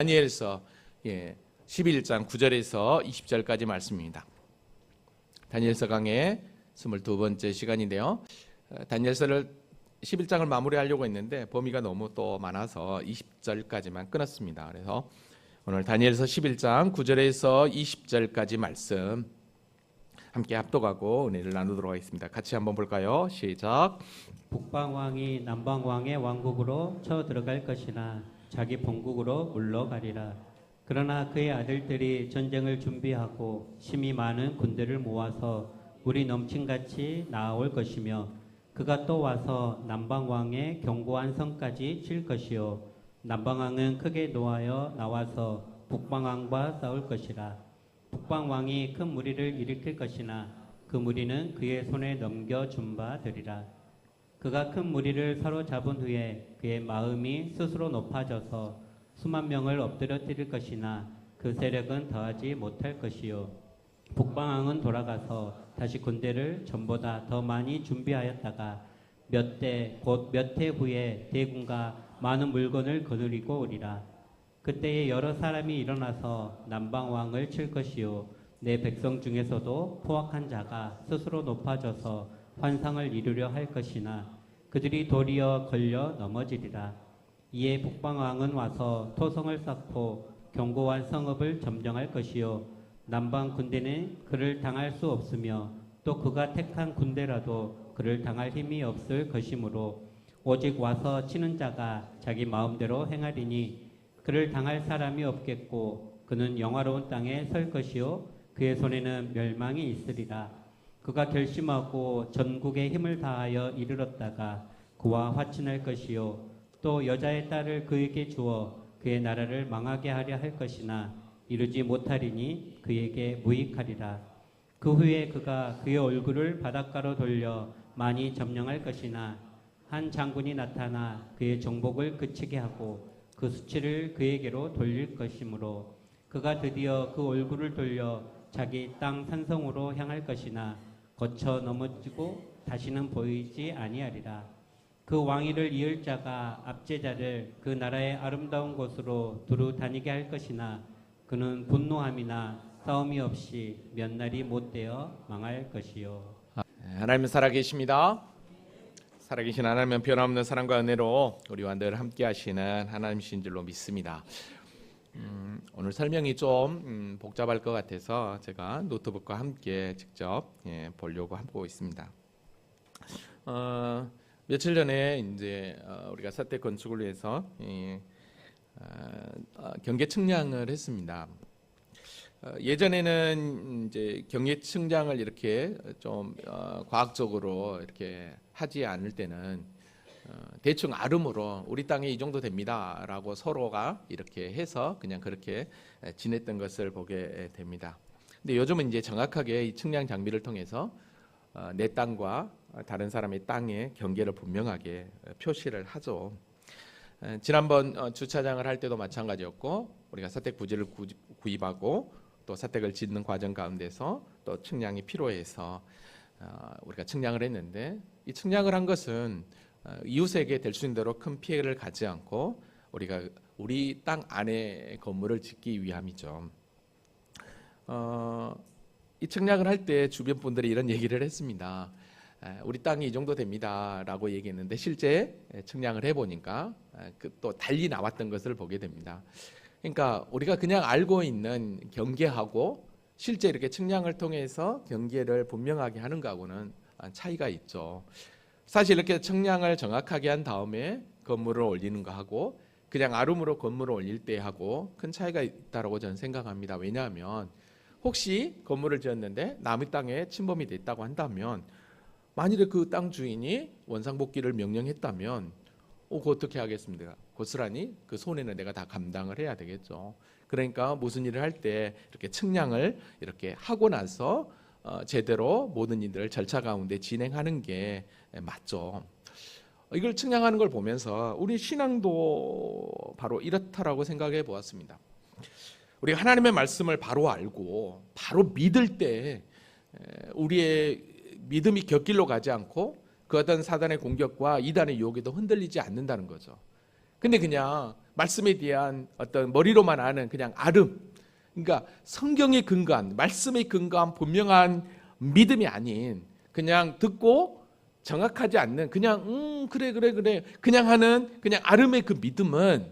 다니엘서 11장 9절에서 20절까지 말씀입니다. 다니엘서 강의 22번째 시간인데요. 다니엘서를 11장을 마무리하려고 했는데 범위가 너무 또 많아서 20절까지만 끊었습니다. 그래서 오늘 다니엘서 11장 9절에서 20절까지 말씀 함께 합독하고 은혜를 나누도록 하겠습니다. 같이 한번 볼까요? 시작. 북방왕이 남방왕의 왕국으로 쳐들어갈 것이나 자기 본국으로 물러가리라. 그러나 그의 아들들이 전쟁을 준비하고 심히 많은 군대를 모아서 물이 넘친같이 나아올 것이며 그가 또 와서 남방왕의 견고한 성까지 칠 것이요 남방왕은 크게 노하여 나와서 북방왕과 싸울 것이라. 북방왕이 큰 무리를 일으킬 것이나 그 무리는 그의 손에 넘겨준 바 되리라. 그가 큰 무리를 사로잡은 후에 그의 마음이 스스로 높아져서 수만 명을 엎드려뜨릴 것이나 그 세력은 더하지 못할 것이요 북방왕은 돌아가서 다시 군대를 전보다 더 많이 준비하였다가 몇 해 후에 대군과 많은 물건을 거느리고 오리라. 그때에 여러 사람이 일어나서 남방왕을 칠 것이요 내 백성 중에서도 포악한 자가 스스로 높아져서 환상을 이루려 할 것이나 그들이 도리어 걸려 넘어지리라. 이에 북방왕은 와서 토성을 쌓고 견고한 성읍을 점령할 것이요 남방 군대는 그를 당할 수 없으며 또 그가 택한 군대라도 그를 당할 힘이 없을 것이므로 오직 와서 치는 자가 자기 마음대로 행하리니 그를 당할 사람이 없겠고 그는 영화로운 땅에 설 것이요 그의 손에는 멸망이 있으리라. 그가 결심하고 전국에 힘을 다하여 이르렀다가 그와 화친할 것이요 또 여자의 딸을 그에게 주어 그의 나라를 망하게 하려 할 것이나 이루지 못하리니 그에게 무익하리라. 그 후에 그가 그의 얼굴을 바닷가로 돌려 많이 점령할 것이나 한 장군이 나타나 그의 정복을 그치게 하고 그 수치를 그에게로 돌릴 것이므로 그가 드디어 그 얼굴을 돌려 자기 땅 산성으로 향할 것이나 거쳐 넘어지고 다시는 보이지 아니하리라. 그 왕위를 이을 자가 압제자를 그 나라의 아름다운 곳으로 두루 다니게 할 것이나 그는 분노함이나 싸움이 없이 몇 날이 못되어 망할 것이요. 하나님은 살아계십니다. 살아계신 하나님은 변함없는 사랑과 은혜로 우리와 늘 함께 하시는 하나님이신 줄로 믿습니다. 오늘 설명이 좀 복잡할 것 같아서 제가 노트북과 함께 직접 보려고 하고 있습니다. 며칠 전에 이제 우리가 사택 건축을 위해서 경계 측량을 했습니다. 예전에는 이제 경계 측량을 이렇게 좀 과학적으로 이렇게 하지 않을 때는 대충 아름으로 우리 땅에 이 정도 됩니다라고 서로가 이렇게 해서 그냥 그렇게 지냈던 것을 보게 됩니다. 근데 요즘은 이제 정확하게 이 측량 장비를 통해서 내 땅과 다른 사람의 땅의 경계를 분명하게 표시를 하죠. 지난번 주차장을 할 때도 마찬가지였고 우리가 사택 부지를 구입하고 또 사택을 짓는 과정 가운데서 또 측량이 필요해서 우리가 측량을 했는데 이 측량을 한 것은 이웃에게 될 수 있는 대로 큰 피해를 가지 않고 우리가 우리 땅 안에 건물을 짓기 위함이죠. 이 측량을 할 때 주변 분들이 이런 얘기를 했습니다. 우리 땅이 이 정도 됩니다라고 얘기했는데 실제 측량을 해보니까 또 달리 나왔던 것을 보게 됩니다. 그러니까 우리가 그냥 알고 있는 경계하고 실제 이렇게 측량을 통해서 경계를 분명하게 하는 거하고는 차이가 있죠. 사실 이렇게 측량을 정확하게 한 다음에 건물을 올리는 거하고 그냥 아름으로 건물을 올릴 때 하고 큰 차이가 있다고 저는 생각합니다. 왜냐하면 혹시 건물을 지었는데 남의 땅에 침범이 됐다고 한다면 만일에 그 땅 주인이 원상복귀를 명령했다면 그거 어떻게 하겠습니까? 고스란히 그 손해는 내가 다 감당을 해야 되겠죠. 그러니까 무슨 일을 할 때 이렇게 측량을 이렇게 하고 나서 제대로 모든 일들을 절차 가운데 진행하는 게 맞죠. 이걸 측량하는 걸 보면서 우리 신앙도 바로 이렇다라고 생각해 보았습니다. 우리가 하나님의 말씀을 바로 알고 바로 믿을 때 우리의 믿음이 곁길로 가지 않고 그 어떤 사단의 공격과 이단의 유혹에도 흔들리지 않는다는 거죠. 근데 그냥 말씀에 대한 어떤 머리로만 아는 그냥 아름, 그러니까 성경에 근거한, 말씀에 근거한 분명한 믿음이 아닌 그냥 듣고 정확하지 않는 그냥 그래 그냥 하는 그냥 아름의 그 믿음은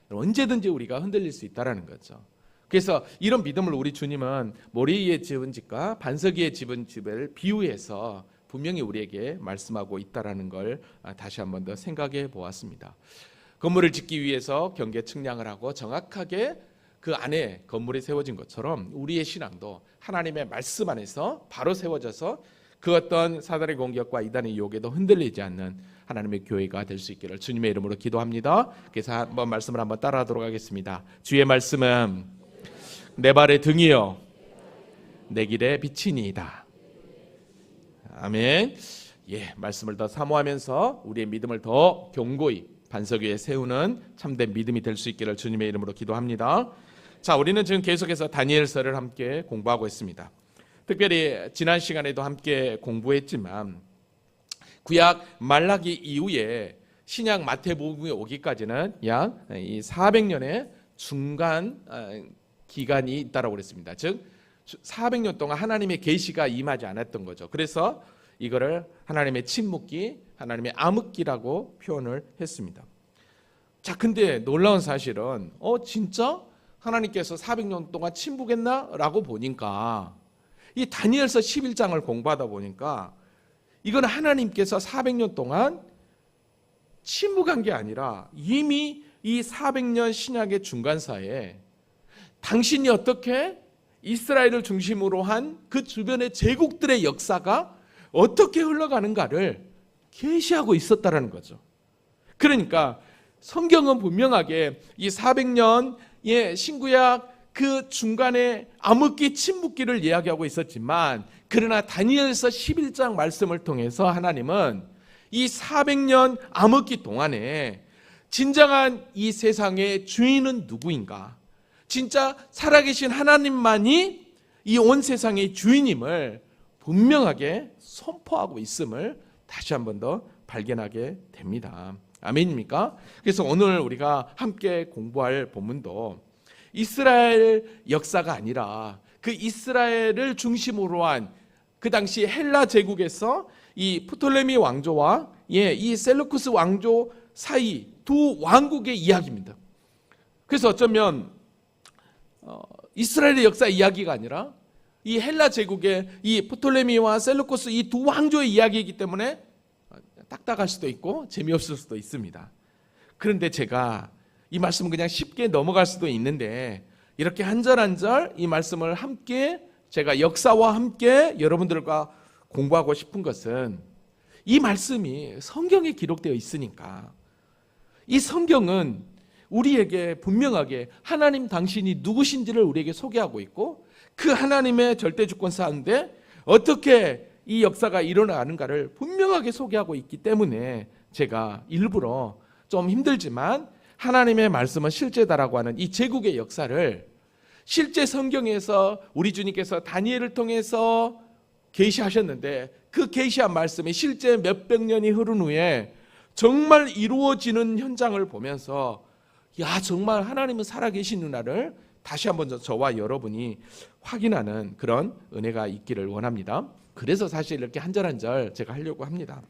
언제든지 우리가 흔들릴 수 있다라는 거죠. 그래서 이런 믿음을 우리 주님은 모래 위에 지은 집과 반석 위에 지은 집을 비유해서 분명히 우리에게 말씀하고 있다라는 걸 다시 한 번 더 생각해 보았습니다. 건물을 짓기 위해서 경계 측량을 하고 정확하게 그 안에 건물이 세워진 것처럼 우리의 신앙도 하나님의 말씀 안에서 바로 세워져서 그 어떤 사단의 공격과 이단의 유혹에도 흔들리지 않는 하나님의 교회가 될 수 있기를 주님의 이름으로 기도합니다. 그래서 한번 말씀을 한번 따라하도록 하겠습니다. 주의 말씀은 내 발의 등이요 내 길의 빛이니이다. 아멘. 예, 말씀을 더 사모하면서 우리의 믿음을 더 견고히 반석 위에 세우는 참된 믿음이 될 수 있기를 주님의 이름으로 기도합니다. 자, 우리는 지금 계속해서 다니엘서를 함께 공부하고 있습니다. 특별히 지난 시간에도 함께 공부했지만 구약 말라기 이후에 신약 마태복음이 오기까지는 약 400년의 중간 기간이 있다라고 그랬습니다. 즉 400년 동안 하나님의 계시가 임하지 않았던 거죠. 그래서 이거를 하나님의 침묵기, 하나님의 암흑기라고 표현을 했습니다. 자, 근데 놀라운 사실은 진짜 하나님께서 400년 동안 침묵했나? 라고 보니까 이 다니엘서 11장을 공부하다 보니까 이건 하나님께서 400년 동안 침묵한 게 아니라 이미 이 400년 신약의 중간사에 당신이 어떻게 이스라엘을 중심으로 한 그 주변의 제국들의 역사가 어떻게 흘러가는가를 계시하고 있었다라는 거죠. 그러니까 성경은 분명하게 이 400년의 신구약 그 중간에 암흑기 침묵기를 이야기하고 있었지만 그러나 다니엘서 11장 말씀을 통해서 하나님은 이 400년 암흑기 동안에 진정한 이 세상의 주인은 누구인가, 진짜 살아계신 하나님만이 이 온 세상의 주인임을 분명하게 선포하고 있음을 다시 한 번 더 발견하게 됩니다. 아멘입니까? 그래서 오늘 우리가 함께 공부할 본문도 이스라엘 역사가 아니라 그 이스라엘을 중심으로 한 그 당시 헬라 제국에서 이 프톨레미 왕조와 이 셀루쿠스 왕조 사이 두 왕국의 이야기입니다. 그래서 어쩌면 이스라엘의 역사 이야기가 아니라 이 헬라 제국의 이 프톨레미와 셀루쿠스 이 두 왕조의 이야기이기 때문에 딱딱할 수도 있고 재미없을 수도 있습니다. 그런데 제가 이 말씀은 그냥 쉽게 넘어갈 수도 있는데 이렇게 한 절 한 절 이 말씀을 함께 제가 역사와 함께 여러분들과 공부하고 싶은 것은 이 말씀이 성경에 기록되어 있으니까 이 성경은 우리에게 분명하게 하나님 당신이 누구신지를 우리에게 소개하고 있고 그 하나님의 절대주권 사인데 어떻게 이 역사가 일어나는가를 분명하게 소개하고 있기 때문에 제가 일부러 좀 힘들지만 하나님의 말씀은 실제다라고 하는 이 제국의 역사를 실제 성경에서 우리 주님께서 다니엘을 통해서 계시하셨는데 그 계시한 말씀이 실제 몇백 년이 흐른 후에 정말 이루어지는 현장을 보면서 정말 하나님은 살아계시는구나를 다시 한번 저와 여러분이 확인하는 그런 은혜가 있기를 원합니다. 그래서 사실 이렇게 한 절 한 절 제가 하려고 합니다.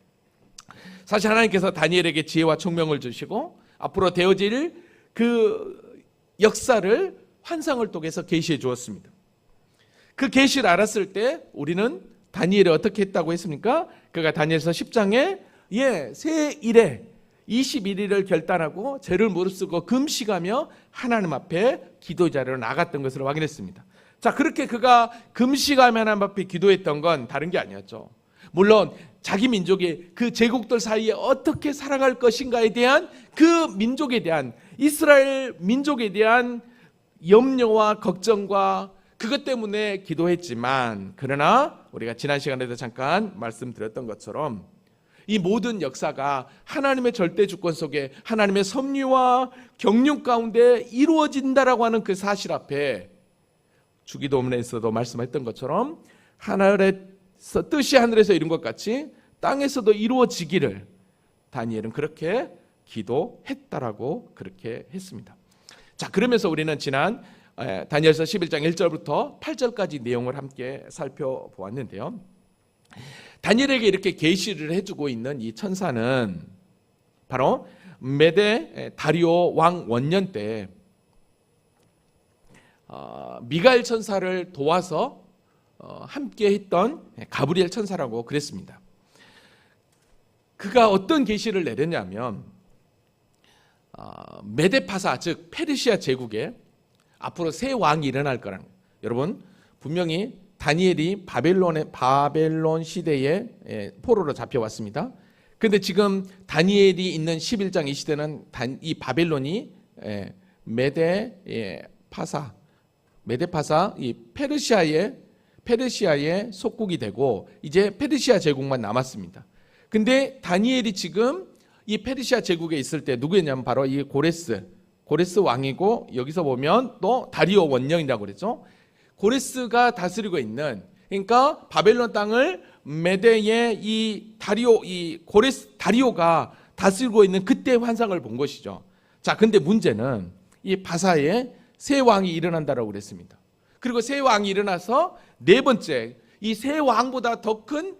사실 하나님께서 다니엘에게 지혜와 총명을 주시고 앞으로 되어질 그 역사를 환상을 통해서 계시해 주었습니다. 그 계시를 알았을 때 우리는 다니엘이 어떻게 했다고 했습니까? 그가 다니엘서 10장에 새 일에 21일을 결단하고 죄를 무릅쓰고 금식하며 하나님 앞에 기도 자리로 나갔던 것을 확인했습니다. 자, 그렇게 그가 금식하며 하나님 앞에 기도했던 건 다른 게 아니었죠. 물론 자기 민족이 그 제국들 사이에 어떻게 살아갈 것인가에 대한 그 민족에 대한 이스라엘 민족에 대한 염려와 걱정과 그것 때문에 기도했지만 그러나 우리가 지난 시간에도 잠깐 말씀드렸던 것처럼 이 모든 역사가 하나님의 절대 주권 속에 하나님의 섭리와 경륜 가운데 이루어진다라고 하는 그 사실 앞에 주기도문에서도 말씀했던 것처럼 뜻이 하늘에서 이룬 것 같이 땅에서도 이루어지기를 다니엘은 그렇게 기도했다라고 그렇게 했습니다. 자, 그러면서 우리는 지난 다니엘서 11장 1절부터 8절까지 내용을 함께 살펴보았는데요. 다니엘에게 이렇게 계시를 해주고 있는 이 천사는 바로 메데 다리오 왕 원년 때 미가엘 천사를 도와서 함께 했던 가브리엘 천사라고 그랬습니다. 그가 어떤 계시를 내렸냐면 메데파사, 즉 페르시아 제국에 앞으로 새 왕이 일어날 거라는 거예요. 여러분, 분명히 다니엘이 바벨론 시대에 포로로 잡혀왔습니다. 그런데 지금 다니엘이 있는 11장 이 시대는 이 바벨론이 메데파사 이 페르시아의 속국이 되고 이제 페르시아 제국만 남았습니다. 근데 다니엘이 지금 이 페르시아 제국에 있을 때 누구였냐면 바로 이 고레스 왕이고, 여기서 보면 또 다리오 원령이라고 그랬죠. 고레스가 다스리고 있는, 그러니까 바벨론 땅을 메데의 이 다리오가 다스리고 있는 그때의 환상을 본 것이죠. 자, 근데 문제는 이 바사에 새 왕이 일어난다라고 그랬습니다. 그리고 새 왕이 일어나서 네 번째, 이 새 왕보다 더 큰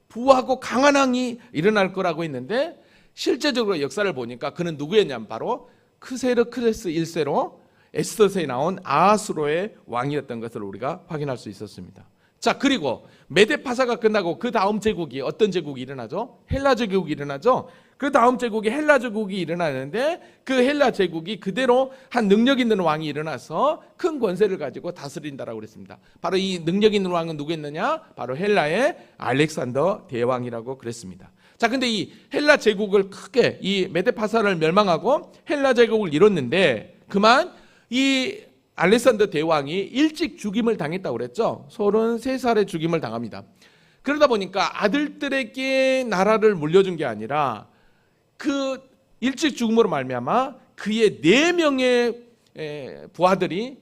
부하고 강한 왕이 일어날 거라고 했는데, 실제적으로 역사를 보니까 그는 누구였냐면 바로 크세르크레스 1세로 에스더서에 나온 아하수로의 왕이었던 것을 우리가 확인할 수 있었습니다. 자, 그리고 메데파사가 끝나고 그 다음 제국이 어떤 제국이 일어나죠? 헬라 제국이 일어나죠. 그 다음 제국이 헬라 제국이 일어나는데 그 헬라 제국이 그대로 한 능력 있는 왕이 일어나서 큰 권세를 가지고 다스린다라고 그랬습니다. 바로 이 능력 있는 왕은 누구였느냐? 바로 헬라의 알렉산더 대왕이라고 그랬습니다. 자, 근데 이 헬라 제국을 크게, 이 메데파사를 멸망하고 헬라 제국을 이뤘는데 그만 이 알렉산더 대왕이 일찍 죽임을 당했다고 그랬죠. 33살에 죽임을 당합니다. 그러다 보니까 아들들에게 나라를 물려준 게 아니라 그 일찍 죽음으로 말미암아 그의 4명의 부하들이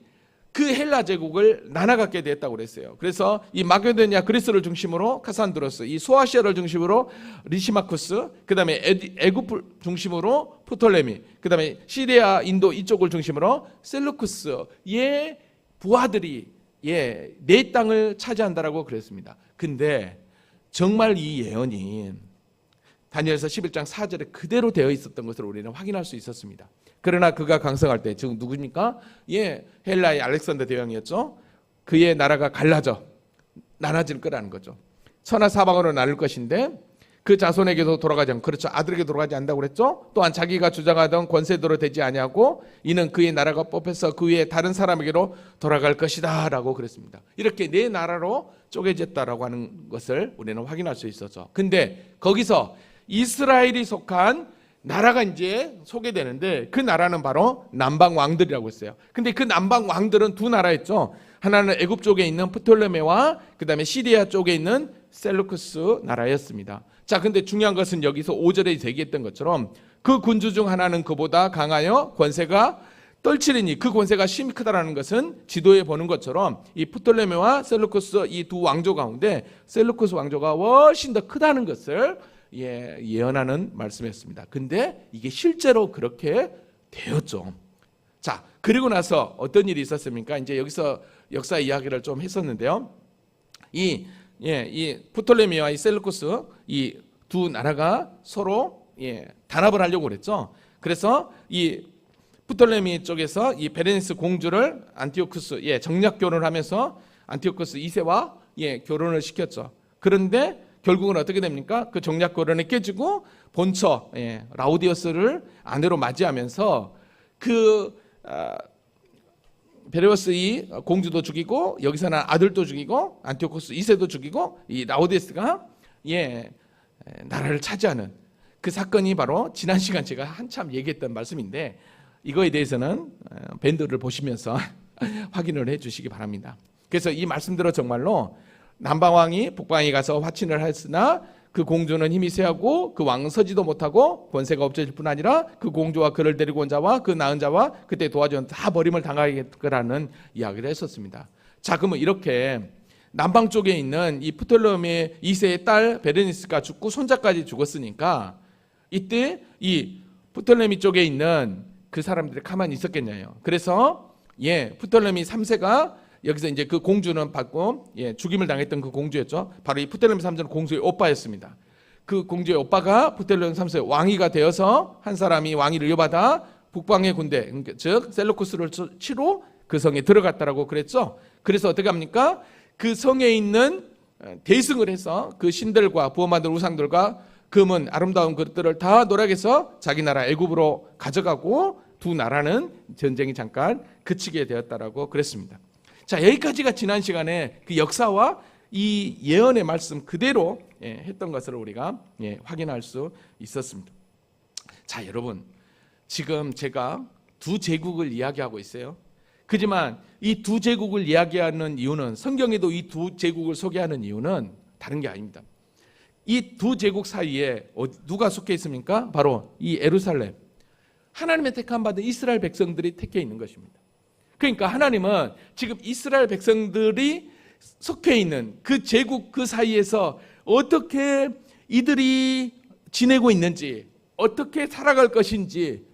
그 헬라 제국을 나눠갖게 됐다고 그랬어요. 그래서 이 마게도니아 그리스를 중심으로 카산드로스, 이 소아시아를 중심으로 리시마쿠스, 그 다음에 애굽 중심으로 프톨레미, 그 다음에 시리아, 인도 이쪽을 중심으로 셀루쿠스의 부하들이 내 땅을 차지한다라고 그랬습니다. 근데 정말 이 예언이 다니엘서 11장 4절에 그대로 되어 있었던 것을 우리는 확인할 수 있었습니다. 그러나 그가 강성할 때, 즉 누구입니까? 헬라의 알렉산더 대왕이었죠. 그의 나라가 나눠질 거라는 거죠. 천하 사방으로 나눌 것인데 그 자손에게도 돌아가지 않고, 그렇죠, 아들에게 돌아가지 않는다고 그랬죠. 또한 자기가 주장하던 권세대로 되지 아니하고 이는 그의 나라가 뽑혀서 그 위에 다른 사람에게로 돌아갈 것이다 라고 그랬습니다. 이렇게 네 나라로 쪼개졌다라고 하는 것을 우리는 확인할 수 있었죠. 근데 거기서 이스라엘이 속한 나라가 이제 소개되는데 그 나라는 바로 남방 왕들이라고 했어요. 근데 그 남방 왕들은 두 나라였죠. 하나는 애굽 쪽에 있는 프톨레메와 그 다음에 시리아 쪽에 있는 셀루쿠스 나라였습니다. 자, 근데 중요한 것은 여기서 5절에 제기했던 것처럼 그 군주 중 하나는 그보다 강하여 권세가 떨치리니, 그 권세가 심히 크다라는 것은 지도에 보는 것처럼 이 프톨레메와 셀루쿠스 이 두 왕조 가운데 셀루쿠스 왕조가 훨씬 더 크다는 것을 예언하는 말씀이었습니다. 근데 이게 실제로 그렇게 되었죠. 자, 그리고 나서 어떤 일이 있었습니까? 이제 여기서 역사 이야기를 좀 했었는데요. 이 프톨레미와 이 셀루쿠스 이 두 나라가 서로 단합을 하려고 그랬죠. 그래서 이 프톨레미 쪽에서 이 베레니스 공주를 안티오쿠스 정략 결혼을 하면서 안티오쿠스 2세와 결혼을 시켰죠. 그런데 결국은 어떻게 됩니까? 그 정략 결혼이 깨지고 본처 라우디오스를 아내로 맞이하면서 그 베레오스 이 공주도 죽이고 여기서는 아들도 죽이고 안티오코스 2세도 죽이고 이 라우디오스가 나라를 차지하는 그 사건이 바로 지난 시간 제가 한참 얘기했던 말씀인데, 이거에 대해서는 밴드를 보시면서 확인을 해 주시기 바랍니다. 그래서 이 말씀대로 정말로 남방왕이 북방에 가서 화친을 했으나 그 공주는 힘이 쇠하고 그 왕은 서지도 못하고 권세가 없어질 뿐 아니라 그 공주와 그를 데리고 온 자와 그 낳은 자와 그때 도와준 다 버림을 당하겠거라는 이야기를 했었습니다. 자, 그러면 이렇게 남방 쪽에 있는 이 프톨레미 2세의 딸 베레니스가 죽고 손자까지 죽었으니까 이때 이 프톨레미 쪽에 있는 그 사람들이 가만히 있었겠냐요. 그래서 프톨레미 3세가 여기서 이제 그 공주는 받고 죽임을 당했던 그 공주였죠. 바로 이 프톨레미 3세는 공주의 오빠였습니다. 그 공주의 오빠가 프톨레미 3세 왕위가 되어서 한 사람이 왕위를 이어받아 북방의 군대, 즉 셀루쿠스를 치러 그 성에 들어갔다라고 그랬죠. 그래서 어떻게 합니까? 그 성에 있는 대승을 해서 그 신들과 부어만든 우상들과 금은 아름다운 것들을 다 노력해서 자기 나라 애굽으로 가져가고 두 나라는 전쟁이 잠깐 그치게 되었다라고 그랬습니다. 자, 여기까지가 지난 시간에 그 역사와 이 예언의 말씀 그대로 했던 것을 우리가 확인할 수 있었습니다. 자, 여러분, 지금 제가 두 제국을 이야기하고 있어요. 그지만 이 두 제국을 이야기하는 이유는, 성경에도 이 두 제국을 소개하는 이유는 다른 게 아닙니다. 이 두 제국 사이에 누가 속해 있습니까? 바로 이 예루살렘, 하나님의 택함 받은 이스라엘 백성들이 택해 있는 것입니다. 그러니까 하나님은 지금 이스라엘 백성들이 속해 있는 그 제국 그 사이에서 어떻게 이들이 지내고 있는지, 어떻게 살아갈 것인지,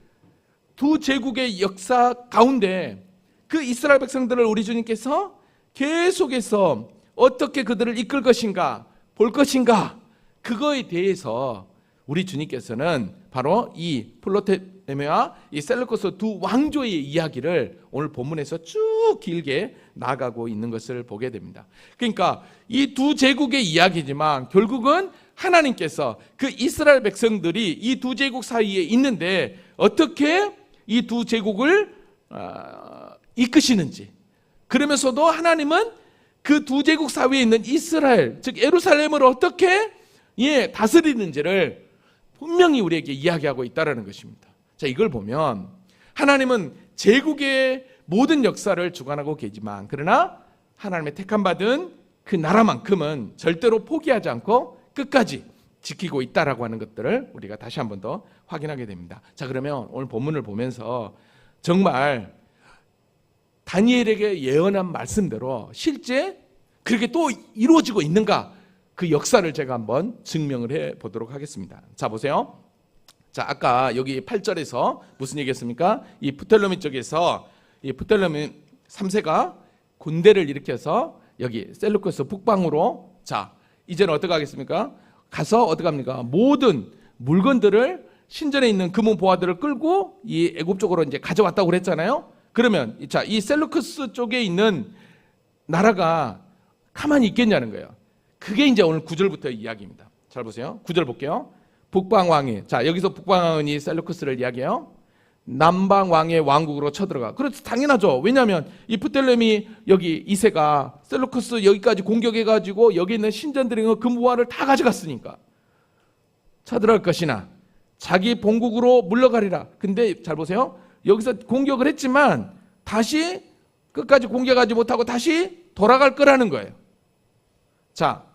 두 제국의 역사 가운데 그 이스라엘 백성들을 우리 주님께서 계속해서 어떻게 그들을 이끌 것인가, 볼 것인가, 그거에 대해서 우리 주님께서는 바로 이 플로테메와 이 셀루쿠스 두 왕조의 이야기를 오늘 본문에서 쭉 길게 나가고 있는 것을 보게 됩니다. 그러니까 이 두 제국의 이야기지만 결국은 하나님께서 그 이스라엘 백성들이 이 두 제국 사이에 있는데 어떻게 이 두 제국을 이끄시는지, 그러면서도 하나님은 그 두 제국 사이에 있는 이스라엘, 즉 예루살렘을 어떻게 다스리는지를 분명히 우리에게 이야기하고 있다는 것입니다. 자, 이걸 보면 하나님은 제국의 모든 역사를 주관하고 계지만, 그러나 하나님의 택함받은 그 나라만큼은 절대로 포기하지 않고 끝까지 지키고 있다라고 하는 것들을 우리가 다시 한 번 더 확인하게 됩니다. 자, 그러면 오늘 본문을 보면서 정말 다니엘에게 예언한 말씀대로 실제 그렇게 또 이루어지고 있는가, 그 역사를 제가 한번 증명을 해 보도록 하겠습니다. 자, 보세요. 자, 아까 여기 8절에서 무슨 얘기했습니까? 이 프톨레미 쪽에서 이 프톨레미 3세가 군대를 일으켜서 여기 셀루쿠스 북방으로, 자, 이제는 어떻게 하겠습니까? 가서 어떻게 합니까? 모든 물건들을, 신전에 있는 금은 보화들을 끌고 이 애굽 쪽으로 이제 가져왔다고 그랬잖아요. 그러면 자, 이 셀루쿠스 쪽에 있는 나라가 가만히 있겠냐는 거예요. 그게 이제 오늘 9절부터 이야기입니다. 잘 보세요. 9절 볼게요. 북방왕이, 자, 여기서 북방왕이 셀루쿠스를 이야기해요. 남방왕의 왕국으로 쳐들어가. 그렇죠, 당연하죠. 왜냐하면 이 프톨레미 여기 2세가 셀루쿠스 여기까지 공격해가지고 여기 있는 신전들의 금부화를 다 가져갔으니까 쳐들어갈 것이나 자기 본국으로 물러가리라. 근데 잘 보세요. 여기서 공격을 했지만 다시 끝까지 공격하지 못하고 다시 돌아갈 거라는 거예요. 자,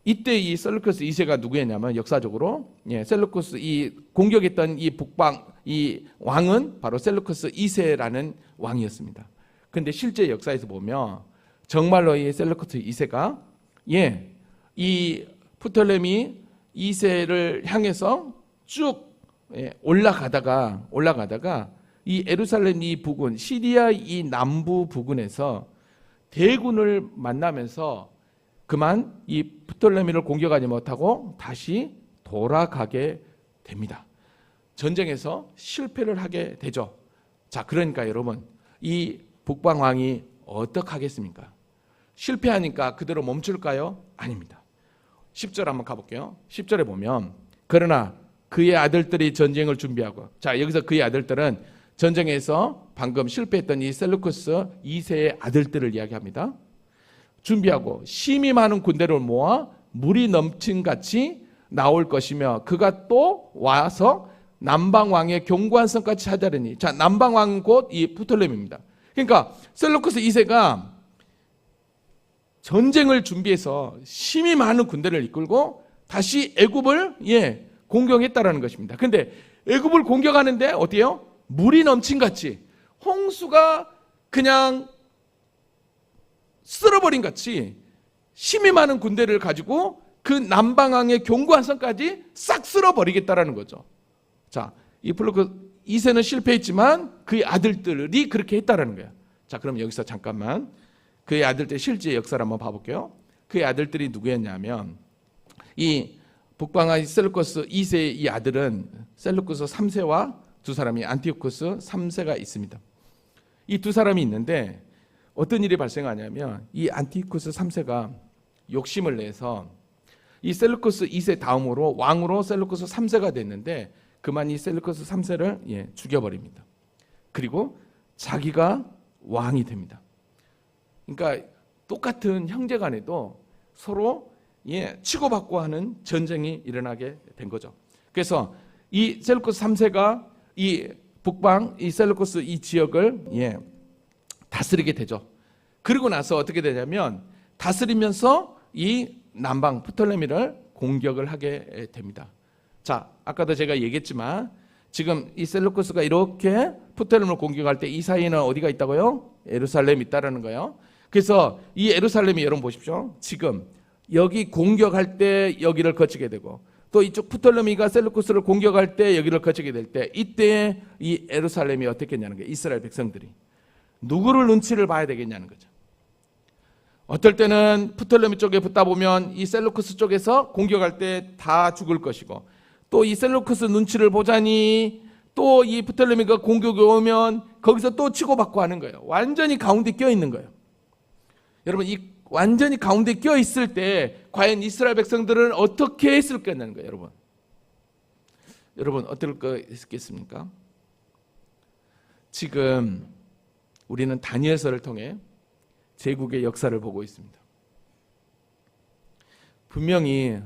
이때 이 셀루쿠스 2세가 누구였냐면 역사적으로 셀루쿠스 이 공격했던 이 북방 이 왕은 바로 셀루쿠스 2세라는 왕이었습니다. 그런데 실제 역사에서 보면 정말로 이 셀루쿠스 2세가 이 프톨레미 2세를 향해서 쭉 올라가다가 이 예루살렘 이 부근, 시리아 이 남부 부근에서 대군을 만나면서 그만 이 프톨레미를 공격하지 못하고 다시 돌아가게 됩니다. 전쟁에서 실패를 하게 되죠. 자, 그러니까 여러분, 이 북방왕이 어떻게 하겠습니까? 실패하니까 그대로 멈출까요? 아닙니다. 10절 한번 가볼게요. 10절에 보면 그러나 그의 아들들이 전쟁을 준비하고, 자, 여기서 그의 아들들은 전쟁에서 방금 실패했던 이 셀루쿠스 2세의 아들들을 이야기합니다. 준비하고 심히 많은 군대를 모아 물이 넘친 같이 나올 것이며 그가 또 와서 남방왕의 견고한 성까지 찾아내니, 자, 남방왕은 곧 이 프톨레미입니다. 그러니까 셀루쿠스 2세가 전쟁을 준비해서 심히 많은 군대를 이끌고 다시 애굽을 공격했다라는 것입니다. 근데 애굽을 공격하는데 어때요? 물이 넘친 같이, 홍수가 그냥 쓸어버린 같이 심히 많은 군대를 가지고 그 남방왕의 견고한 성까지 싹 쓸어버리겠다라는 거죠. 자, 이 플루크 2세는 실패했지만 그의 아들들이 그렇게 했다라는 거야. 자, 그럼 여기서 잠깐만 그의 아들들의 실제 역사를 한번 봐볼게요. 그의 아들들이 누구였냐면 이 북방의 셀루커스 2세의 이 아들은 셀루커스 3세와 두 사람이 안티오코스 3세가 있습니다. 이 두 사람이 있는데 어떤 일이 발생하냐면 이 안티오코스 3세가 욕심을 내서 이 셀루커스 2세 다음으로 왕으로 셀루커스 3세가 됐는데 그만 이 셀루커스 3세를 죽여버립니다. 그리고 자기가 왕이 됩니다. 그러니까 똑같은 형제간에도 서로 치고받고 하는 전쟁이 일어나게 된 거죠. 그래서 이 셀루커스 3세가 이 북방 이 셀루커스 이 지역을 다스리게 되죠. 그리고 나서 어떻게 되냐면 다스리면서 이 남방 프톨레미를 공격을 하게 됩니다. 자, 아까도 제가 얘기했지만 지금 이 셀루커스가 이렇게 프톨레미를 공격할 때 이 사이에는 어디가 있다고요? 예루살렘이 있다라는 거예요. 그래서 이 예루살렘이 여러분 보십시오. 지금 여기 공격할 때 여기를 거치게 되고 또 이쪽 프톨레미가 셀루쿠스를 공격할 때 여기를 거치게 될 때 이때 이 예루살렘이 어떻게 했냐는 거예요. 이스라엘 백성들이 누구를 눈치를 봐야 되겠냐는 거죠. 어떨 때는 프톨레미 쪽에 붙다 보면 이 셀루쿠스 쪽에서 공격할 때 다 죽을 것이고 또 이 셀루쿠스 눈치를 보자니 또 이 프톨레미가 공격이 오면 거기서 또 치고받고 하는 거예요. 완전히 가운데 껴 있는 거예요. 여러분 이 완전히 가운데 껴 있을 때 과연 이스라엘 백성들은 어떻게 했을 거냐는 거예요. 여러분 어떨 거 있겠습니까? 지금 우리는 다니엘서를 통해 제국의 역사를 보고 있습니다. 분명히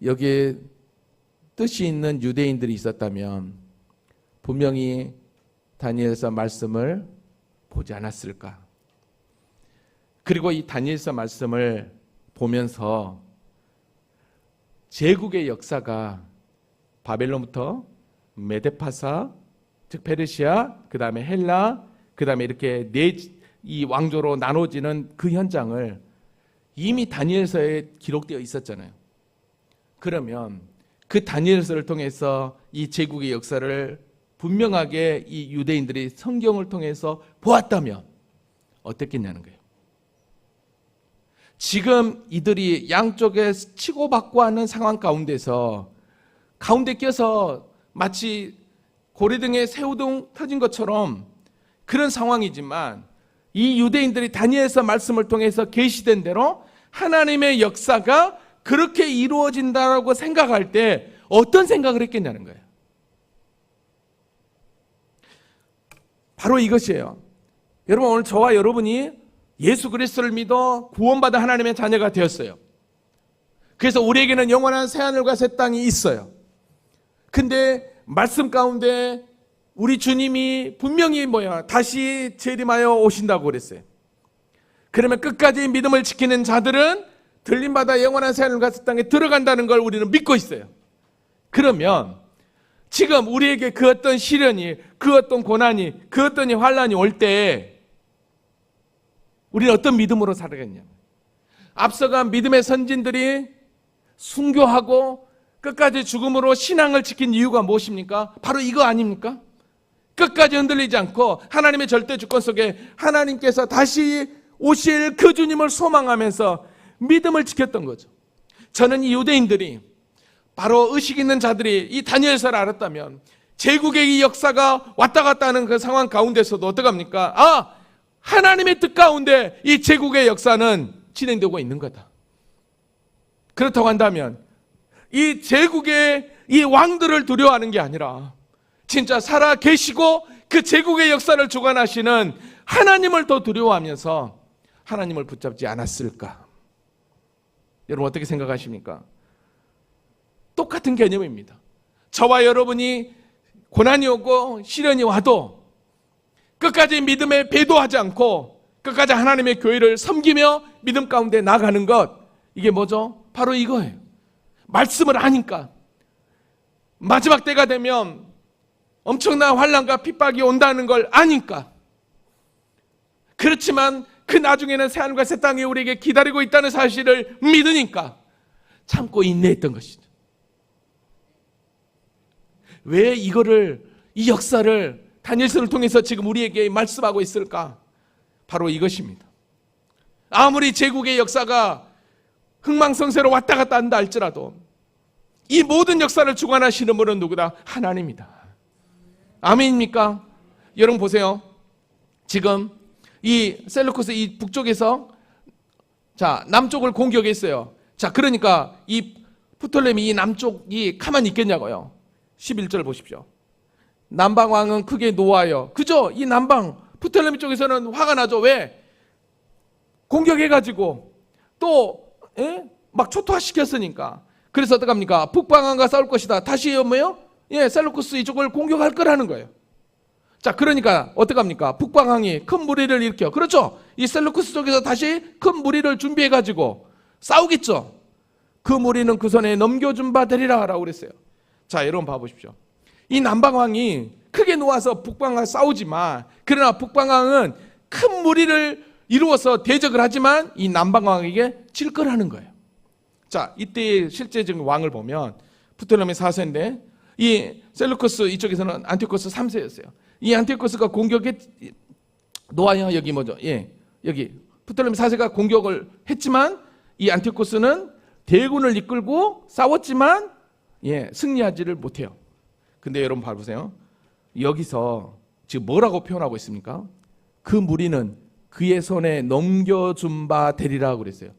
여기에 뜻이 있는 유대인들이 있었다면 분명히 다니엘서 말씀을 보지 않았을까? 그리고 이 다니엘서 말씀을 보면서 제국의 역사가 바벨론부터 메데파사, 즉 페르시아, 그 다음에 헬라, 그 다음에 이렇게 이 왕조로 나눠지는 그 현장을 이미 다니엘서에 기록되어 있었잖아요. 그러면 그 다니엘서를 통해서 이 제국의 역사를 분명하게 이 유대인들이 성경을 통해서 보았다면 어땠겠냐는 거예요. 지금 이들이 양쪽에 치고받고 하는 상황 가운데서 가운데 껴서 마치 고래등에 새우등 터진 것처럼 그런 상황이지만 이 유대인들이 다니엘서 말씀을 통해서 계시된 대로 하나님의 역사가 그렇게 이루어진다고 생각할 때 어떤 생각을 했겠냐는 거예요. 바로 이것이에요. 여러분 오늘 저와 여러분이 예수 그리스도를 믿어 구원받아 하나님의 자녀가 되었어요. 그래서 우리에게는 영원한 새하늘과 새 땅이 있어요. 근데 말씀 가운데 우리 주님이 분명히 다시 재림하여 오신다고 그랬어요. 그러면 끝까지 믿음을 지키는 자들은 들림받아 영원한 새하늘과 새 땅에 들어간다는 걸 우리는 믿고 있어요. 그러면 지금 우리에게 그 어떤 시련이, 그 어떤 고난이, 그 어떤 환난이 올 때 우리는 어떤 믿음으로 살아가겠냐? 앞서간 믿음의 선진들이 순교하고 끝까지 죽음으로 신앙을 지킨 이유가 무엇입니까? 바로 이거 아닙니까? 끝까지 흔들리지 않고 하나님의 절대 주권 속에 하나님께서 다시 오실 그 주님을 소망하면서 믿음을 지켰던 거죠. 저는 이 유대인들이 바로 의식 있는 자들이 이 다니엘서를 알았다면 제국의 이 역사가 왔다 갔다 하는 그 상황 가운데서도 어떡합니까? 하나님의 뜻 가운데 이 제국의 역사는 진행되고 있는 거다. 그렇다고 한다면 이 제국의 이 왕들을 두려워하는 게 아니라 진짜 살아 계시고 그 제국의 역사를 주관하시는 하나님을 더 두려워하면서 하나님을 붙잡지 않았을까? 여러분 어떻게 생각하십니까? 똑같은 개념입니다. 저와 여러분이 고난이 오고 시련이 와도 끝까지 믿음에 배도하지 않고 끝까지 하나님의 교회를 섬기며 믿음 가운데 나가는 것, 이게 뭐죠? 바로 이거예요. 말씀을 아니까 마지막 때가 되면 엄청난 환난과 핍박이 온다는 걸 아니까, 그렇지만 그 나중에는 새하늘과 새 땅이 우리에게 기다리고 있다는 사실을 믿으니까 참고 인내했던 것이죠. 왜 이거를 이 역사를 다니엘서를 통해서 지금 우리에게 말씀하고 있을까? 바로 이것입니다. 아무리 제국의 역사가 흥망성쇠로 왔다 갔다 한다 할지라도 이 모든 역사를 주관하시는 분은 누구다? 하나님이다. 아멘입니까? 여러분 보세요. 지금 이 셀루쿠스 이 북쪽에서 자 남쪽을 공격했어요. 자 그러니까 이 프톨레미 이 남쪽이 가만히 있겠냐고요. 11절 보십시오. 남방왕은 크게 노하여, 그죠? 이 남방 프톨레미 쪽에서는 화가 나죠. 왜? 공격해가지고 또 막 초토화시켰으니까. 그래서 어떡합니까? 북방왕과 싸울 것이다. 다시 뭐요? 셀루쿠스 이쪽을 공격할 거라는 거예요. 자, 그러니까 어떡합니까? 북방왕이 큰 무리를 일으켜. 그렇죠? 이 셀루쿠스 쪽에서 다시 큰 무리를 준비해가지고 싸우겠죠. 그 무리는 그 손에 넘겨준 바 되리라 라고 그랬어요. 자, 여러분 봐보십시오. 이 남방왕이 크게 놓아서 북방왕과 싸우지만, 그러나 북방왕은 큰 무리를 이루어서 대적을 하지만 이 남방왕에게 질 거라는 거예요. 자, 이때 실제적인 왕을 보면 프톨레미 4세인데 이 셀루쿠스 이쪽에서는 안티오코스 3세였어요. 이 안티오코스가 공격에 노아야 여기 뭐죠? 여기 프톨레미 4세가 공격을 했지만 이 안티오코스는 대군을 이끌고 싸웠지만 승리하지를 못해요. 근데 여러분 봐보세요. 여기서 지금 뭐라고 표현하고 있습니까? 그 무리는 그의 손에 넘겨준 바 되리라 그랬어요.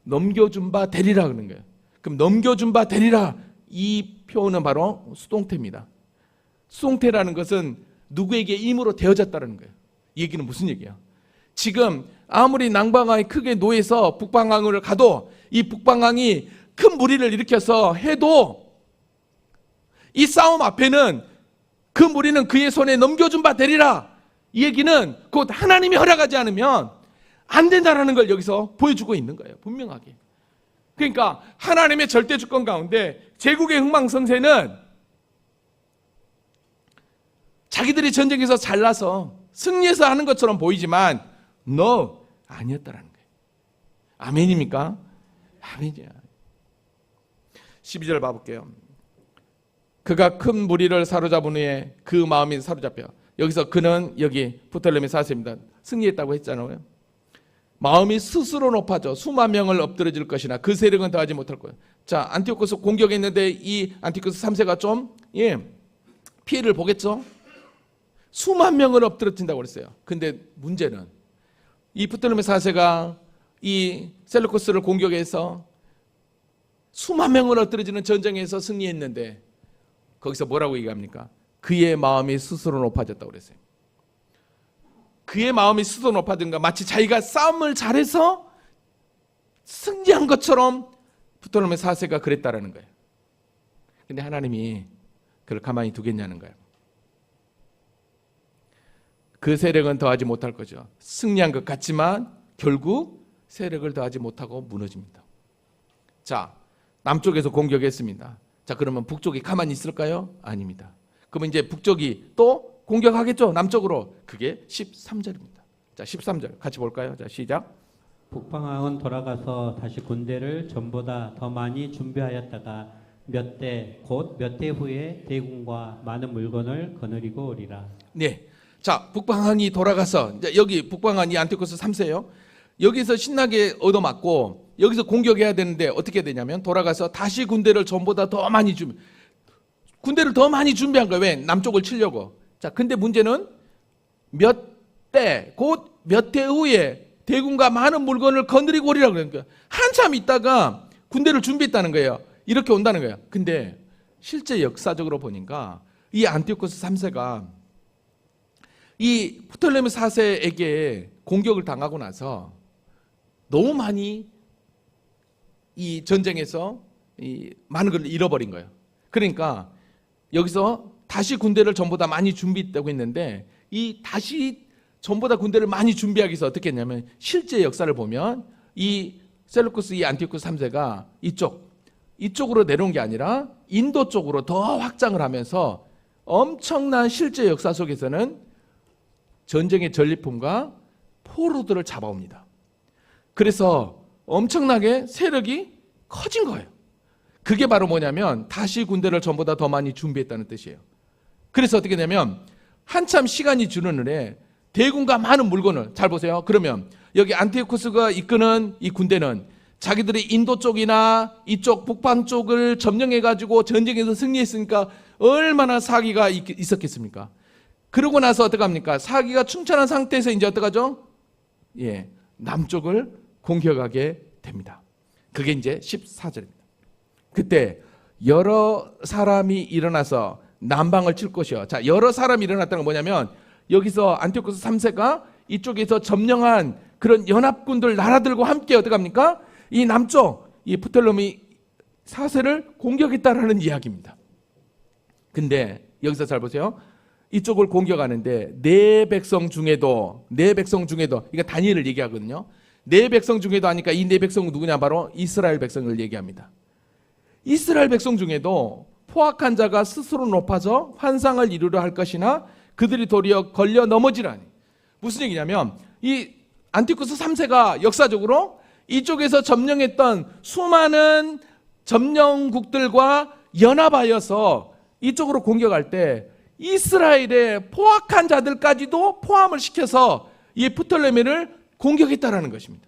넘겨준 바 되리라 그러는 거예요. 그럼 넘겨준 바 되리라 이 표현은 바로 수동태입니다. 수동태라는 것은 누구에게 임으로 되어졌다는 거예요. 이 얘기는 무슨 얘기야? 지금 아무리 남방왕이 크게 노해서 북방왕을 가도 이 북방왕이 큰 무리를 일으켜서 해도 이 싸움 앞에는 그 무리는 그의 손에 넘겨준 바 되리라. 이 얘기는 곧 하나님이 허락하지 않으면 안 된다라는 걸 여기서 보여주고 있는 거예요. 분명하게. 그러니까 하나님의 절대 주권 가운데 제국의 흥망성쇠는 자기들이 전쟁에서 잘나서 승리해서 하는 것처럼 보이지만 no, 아니었다라는 거예요. 아멘입니까? 아멘이야. 12절 봐볼게요. 그가 큰 무리를 사로잡은 후에 그 마음이 사로잡혀. 여기서 그는 여기 프톨레미 4세입니다. 승리했다고 했잖아요. 마음이 스스로 높아져 수만 명을 엎드려질 것이나 그 세력은 더하지 못할 거예요. 자, 안티오코스 공격했는데 이 안티오코스 3세가 좀 피해를 보겠죠. 수만 명을 엎드려진다고 그랬어요. 근데 문제는 이 프톨레미 4세가 이 셀루코스를 공격해서 수만 명을 엎드려지는 전쟁에서 승리했는데 거기서 뭐라고 얘기합니까? 그의 마음이 스스로 높아졌다고 그랬어요. 그의 마음이 스스로 높아진가 마치 자기가 싸움을 잘해서 승리한 것처럼 프톨레미 4세가 그랬다라는 거예요. 근데 하나님이 그걸 가만히 두겠냐는 거예요. 그 세력은 더하지 못할 거죠. 승리한 것 같지만 결국 세력을 더하지 못하고 무너집니다. 자, 남쪽에서 공격했습니다. 자, 그러면 북쪽이 가만히 있을까요? 아닙니다. 그러면 이제 북쪽이 또 공격하겠죠, 남쪽으로. 그게 13절입니다. 자, 13절 같이 볼까요? 자, 시작. 북방왕은 돌아가서 다시 군대를 전보다 더 많이 준비하였다가 몇 대 후에 대군과 많은 물건을 거느리고 오리라. 네. 자, 북방왕이 돌아가서 이제 여기 북방왕이 안티오코스 3세예요. 여기서 신나게 얻어맞고 여기서 공격해야 되는데 어떻게 되냐면 돌아가서 다시 군대를 전보다 더 많이 군대를 더 많이 준비한 거예요. 왜? 남쪽을 치려고. 자, 근데 문제는 몇 대 후에 대군과 많은 물건을 거느리고 오리라 그러니까 한참 있다가 군대를 준비했다는 거예요. 이렇게 온다는 거예요. 근데 실제 역사적으로 보니까 이 안티오코스 3세가 이 프톨레미 4세에게 공격을 당하고 나서 너무 많이 이 전쟁에서 많은 걸 잃어버린 거예요. 그러니까 여기서 다시 군대를 전보다 많이 준비했다고 했는데 이 다시 전보다 군대를 많이 준비하기 위해서 어떻게 했냐면 실제 역사를 보면 이 셀루쿠스 이 안티오코스 3세가 이쪽으로 내려온 게 아니라 인도 쪽으로 더 확장을 하면서 엄청난 실제 역사 속에서는 전쟁의 전리품과 포로들을 잡아옵니다. 그래서 엄청나게 세력이 커진 거예요. 그게 바로 뭐냐면 다시 군대를 전보다 더 많이 준비했다는 뜻이에요. 그래서 어떻게 되냐면 한참 시간이 주는데 대군과 많은 물건을, 잘 보세요. 그러면 여기 안티오쿠스가 이끄는 이 군대는 자기들이 인도 쪽이나 이쪽 북방 쪽을 점령해가지고 전쟁에서 승리했으니까 얼마나 사기가 있었겠습니까? 그러고 나서 어떡합니까? 사기가 충천한 상태에서 이제 어떡하죠? 예, 남쪽을 공격하게 됩니다. 그게 이제 14절입니다. 그때 여러 사람이 일어나서 남방을 칠 것이요. 자, 여러 사람이 일어났다는 건 뭐냐면 여기서 안티오쿠스 3세가 이쪽에서 점령한 그런 연합군들 나라들과 함께 어떡합니까? 이 남쪽 이 프톨레미 4세를 공격했다라는 이야기입니다. 근데 여기서 잘 보세요. 이쪽을 공격하는데 내 백성 중에도 이거 다니엘을 얘기하거든요. 내 백성 중에도 하니까 이 내 백성은 누구냐? 바로 이스라엘 백성을 얘기합니다. 이스라엘 백성 중에도 포악한 자가 스스로 높아져 환상을 이루려 할 것이나 그들이 도리어 걸려 넘어지라니. 무슨 얘기냐면 이 안티오쿠스 3세가 역사적으로 이쪽에서 점령했던 수많은 점령국들과 연합하여서 이쪽으로 공격할 때 이스라엘의 포악한 자들까지도 포함을 시켜서 이 프톨레미를 공격했다라는 것입니다.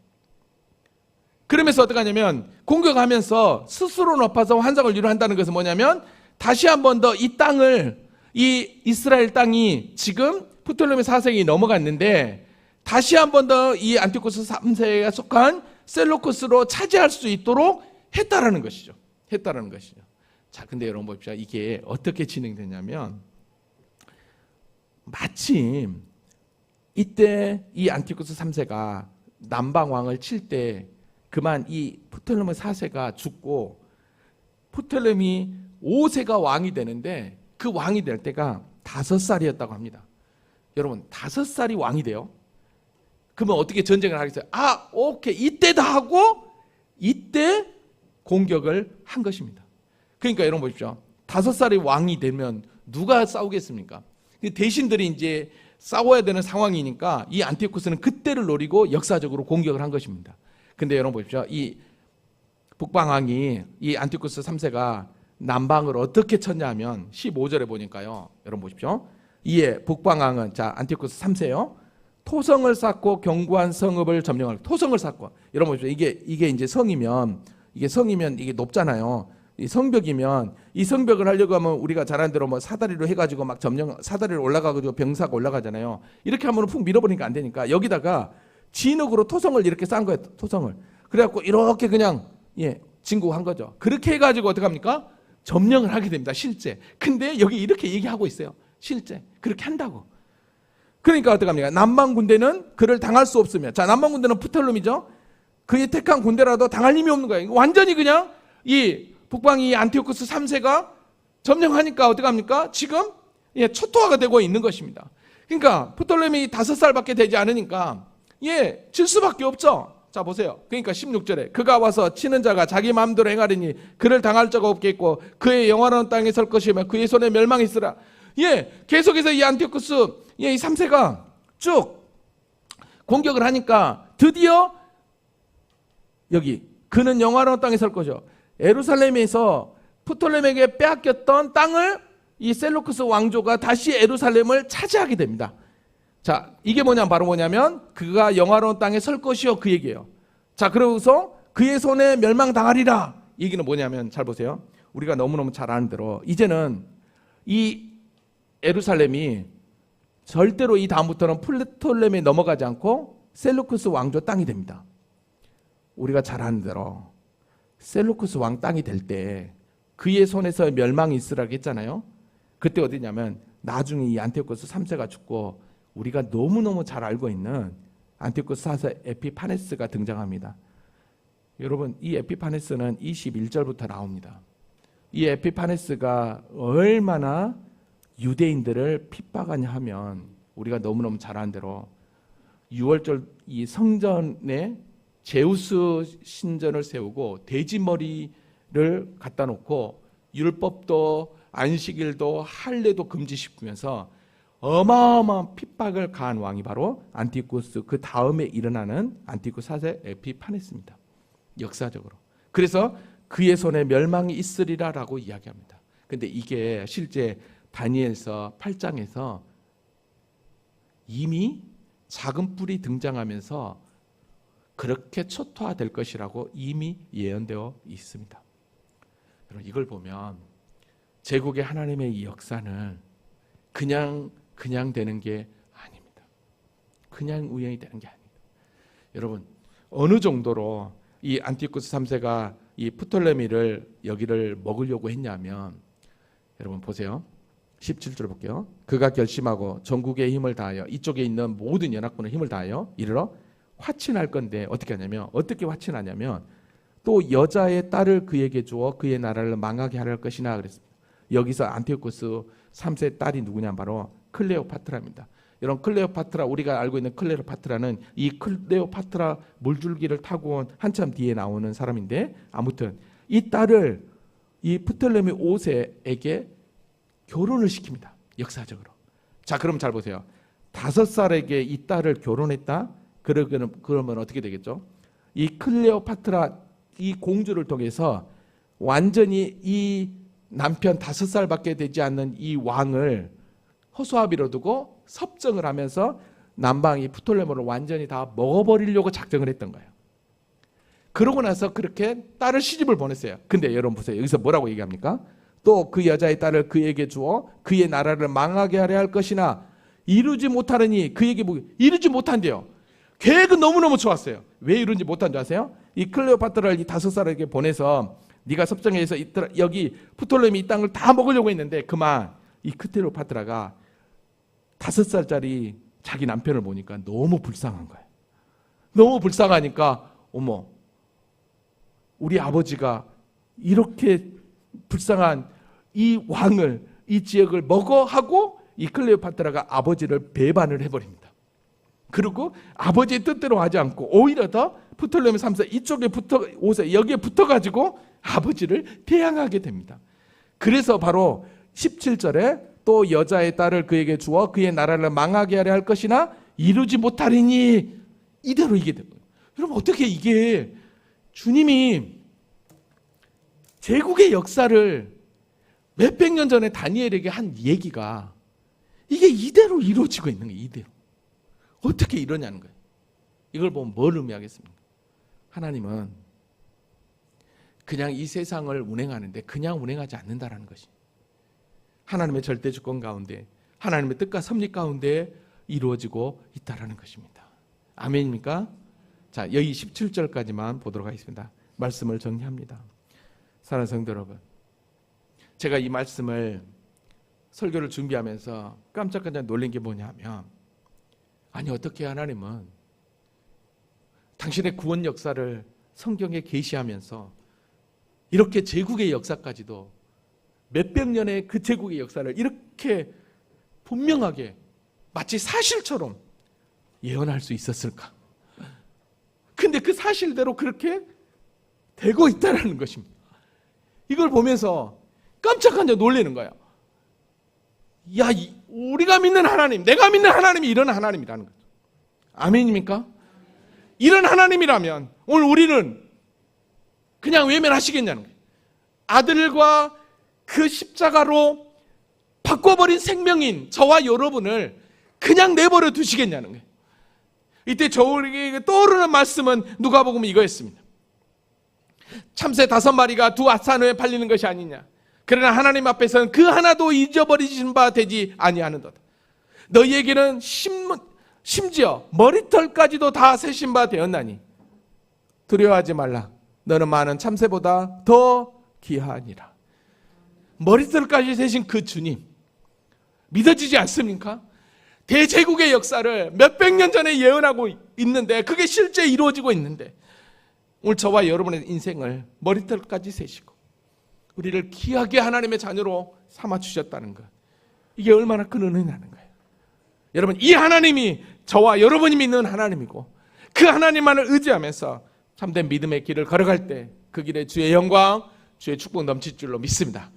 그러면서 어떻게 하냐면 공격하면서 스스로 높아서 환상을 이루려 한다는 것은 뭐냐면 다시 한 번 더 이 땅을, 이 이스라엘 땅이 지금 프톨레미 4세기 넘어갔는데 다시 한 번 더 이 안티오쿠스 3세가 속한 셀루쿠스로 차지할 수 있도록 했다라는 것이죠. 자, 근데 여러분 봅시다. 이게 어떻게 진행되냐면 마침 이때 이 안티오쿠스 3세가 남방 왕을 칠 때 그만 이 프톨레미 4세가 죽고 프톨레미 5세가 왕이 되는데 그 왕이 될 때가 5살이었다고 합니다. 여러분 5살이 왕이 돼요? 그러면 어떻게 전쟁을 하겠어요? 오케이, 이때다 하고 이때 공격을 한 것입니다. 그러니까 여러분 보십시오. 5살이 왕이 되면 누가 싸우겠습니까? 대신들이 이제 싸워야 되는 상황이니까 이 안티오쿠스는 그때를 노리고 역사적으로 공격을 한 것입니다. 근데 여러분 보십시오. 이 북방왕이 이 안티오쿠스 3세가 남방을 어떻게 쳤냐 하면 15절에 보니까요. 여러분 보십시오. 이에 북방왕은, 자, 안티오쿠스 3세요. 토성을 쌓고 견고한 성읍을 점령할. 토성을 쌓고. 여러분 보십시오. 이게 이제 성이면 이게 높잖아요. 이 성벽이면 이 성벽을 하려고 하면 우리가 잘 아는 대로 뭐 사다리로 해가지고 막 사다리로 올라가가지고 병사가 올라가잖아요. 이렇게 하면 푹 밀어버리니까 안 되니까 여기다가 진흙으로 토성을 이렇게 쌓은 거예요. 토성을. 그래갖고 이렇게 그냥 진구한 거죠. 그렇게 해가지고 어떻게 합니까? 점령을 하게 됩니다. 실제. 근데 여기 이렇게 얘기하고 있어요. 실제. 그렇게 한다고. 그러니까 어떻게 합니까? 남방 군대는 그를 당할 수 없으며, 자, 남방 군대는 프톨레미죠. 그의 택한 군대라도 당할 힘이 없는 거예요. 완전히 그냥 이 북방이 안티오쿠스 3세가 점령하니까 어떻게 합니까? 지금 초토화가 되고 있는 것입니다. 그러니까 프톨레미 5살밖에 되지 않으니까 질 수밖에 없죠. 자, 보세요. 그러니까 16절에 그가 와서 치는 자가 자기 마음대로 행하리니 그를 당할 자가 없겠고 그의 영화로운 땅에 설 것이며 그의 손에 멸망이 있으라. 계속해서 이 안티오쿠스 이 3세가 쭉 공격을 하니까 드디어 여기 그는 영화로운 땅에 설 것이요. 예루살렘에서 프톨레미에게 빼앗겼던 땅을 이 셀루쿠스 왕조가 다시 예루살렘을 차지하게 됩니다. 자, 이게 바로 뭐냐면 그가 영화로운 땅에 설 것이요, 그 얘기예요. 자, 그러고서 그의 손에 멸망당하리라. 이 얘기는 뭐냐면 잘 보세요. 우리가 너무너무 잘 아는 대로 이제는 이 예루살렘이 절대로 이 다음부터는 프톨레미에 넘어가지 않고 셀루쿠스 왕조 땅이 됩니다. 우리가 잘 아는 대로 셀루쿠스 왕 땅이 될 때 그의 손에서 멸망이 있으라고 했잖아요. 그때 어디냐면 나중에 이 안티오쿠스 3세가 죽고 우리가 너무너무 잘 알고 있는 안티오쿠스 4세 에피파네스가 등장합니다. 여러분, 이 에피파네스는 21절부터 나옵니다. 이 에피파네스가 얼마나 유대인들을 핍박하냐 하면 우리가 너무너무 잘 아는 대로 6월절 이 성전에 제우스 신전을 세우고 돼지머리를 갖다 놓고 율법도 안식일도 할례도 금지시키면서 어마어마한 핍박을 가한 왕이 바로 안티오쿠스, 그 다음에 일어나는 안티오쿠스 4세 에피파네스입니다. 역사적으로. 그래서 그의 손에 멸망이 있으리라라고 이야기합니다. 근데 이게 실제 다니엘서 8장에서 이미 작은 뿔이 등장하면서 그렇게 초토화될 것이라고 이미 예언되어 있습니다. 여러분, 이걸 보면 제국의 하나님의 이 역사는 그냥 되는 게 아닙니다. 그냥 우연히 되는 게 아닙니다. 여러분, 어느 정도로 이 안티오쿠스 3세가 이 프톨레미를 여기를 먹으려고 했냐면, 여러분 보세요. 17절 볼게요. 그가 결심하고 전국의 힘을 다하여 이쪽에 있는 모든 연합군의 힘을 다하여 이르러 화친할 건데, 어떻게 하냐면, 어떻게 화친하냐면 또 여자의 딸을 그에게 주어 그의 나라를 망하게 하려 할 것이나 그랬습니다. 여기서 안티오쿠스 3세 딸이 누구냐, 바로 클레오파트라입니다. 이런 클레오파트라, 우리가 알고 있는 클레오파트라는 이 클레오파트라 물줄기를 타고 온 한참 뒤에 나오는 사람인데, 아무튼 이 딸을 이 프톨레미 5세에게 결혼을 시킵니다. 역사적으로. 자, 그럼 잘 보세요. 5살에게 이 딸을 결혼했다? 그러면 어떻게 되겠죠? 이 클레오파트라 이 공주를 통해서 완전히 이 남편 5살밖에 되지 않는 이 왕을 허수아비로 두고 섭정을 하면서 남방이 프톨레모를 완전히 다 먹어버리려고 작정을 했던 거예요. 그러고 나서 그렇게 딸을 시집을 보냈어요. 근데 여러분 보세요. 여기서 뭐라고 얘기합니까? 또 그 여자의 딸을 그에게 주어 그의 나라를 망하게 하려 할 것이나 이루지 못하느니, 그에게 이루지 못한대요. 계획은 너무너무 좋았어요. 왜 이루지 못한 줄 아세요? 이 클레오파트라를 이 5살에게 보내서 네가 섭정해서 여기 프톨레미 이 땅을 다 먹으려고 했는데, 그만 이 클레오파트라가 5살짜리 자기 남편을 보니까 너무 불쌍한 거예요. 너무 불쌍하니까, 어머, 우리 아버지가 이렇게 불쌍한 이 왕을, 이 지역을 먹어 하고 이 클레오파트라가 아버지를 배반을 해버립니다. 그리고 아버지의 뜻대로 하지 않고 오히려 더 프톨레미 3세 이쪽에 붙어 5세 여기에 붙어가지고 아버지를 태양하게 됩니다. 그래서 바로 17절에 또 여자의 딸을 그에게 주어 그의 나라를 망하게 하려 할 것이나 이루지 못하리니, 이대로 이게 되고요. 여러분, 어떻게 이게 주님이 제국의 역사를 몇백 년 전에 다니엘에게 한 얘기가 이게 이대로 이루어지고 있는 거예요. 이대로. 어떻게 이러냐는 거예요. 이걸 보면 뭘 의미하겠습니까? 하나님은 그냥 이 세상을 운행하는데 그냥 운행하지 않는다라는 것이, 하나님의 절대 주권 가운데, 하나님의 뜻과 섭리 가운데 이루어지고 있다라는 것입니다. 아멘입니까? 자, 여기 17절까지만 보도록 하겠습니다. 말씀을 정리합니다. 사랑하는 성도 여러분, 제가 이 말씀을 설교를 준비하면서 깜짝깜짝 놀란 게 뭐냐면, 아니 어떻게 하나님은 당신의 구원 역사를 성경에 계시하면서 이렇게 제국의 역사까지도 몇백 년의 그 제국의 역사를 이렇게 분명하게 마치 사실처럼 예언할 수 있었을까? 근데 그 사실대로 그렇게 되고 있다는 것입니다. 이걸 보면서 깜짝깜짝 놀라는 거예요. 야, 우리가 믿는 하나님, 내가 믿는 하나님이 이런 하나님이라는 거죠. 아멘입니까? 이런 하나님이라면 오늘 우리는 그냥 외면하시겠냐는 거예요. 아들과 그 십자가로 바꿔버린 생명인 저와 여러분을 그냥 내버려 두시겠냐는 거예요. 이때 저에게 떠오르는 말씀은 누가복음 이거였습니다. 참새 5마리가 두 아산에 팔리는 것이 아니냐. 그러나 하나님 앞에서는 그 하나도 잊어버리신 바 되지 아니하는도다. 너희에게는 심지어 머리털까지도 다 세신 바 되었나니 두려워하지 말라. 너는 많은 참새보다 더 귀하니라. 머리털까지 세신 그 주님, 믿어지지 않습니까? 대제국의 역사를 몇백 년 전에 예언하고 있는데, 그게 실제 이루어지고 있는데, 오늘 저와 여러분의 인생을 머리털까지 세시고 우리를 귀하게 하나님의 자녀로 삼아주셨다는 것, 이게 얼마나 큰 은혜냐는 거예요. 여러분, 이 하나님이 저와 여러분이 믿는 하나님이고, 그 하나님만을 의지하면서 참된 믿음의 길을 걸어갈 때 그 길에 주의 영광, 주의 축복 넘칠 줄로 믿습니다.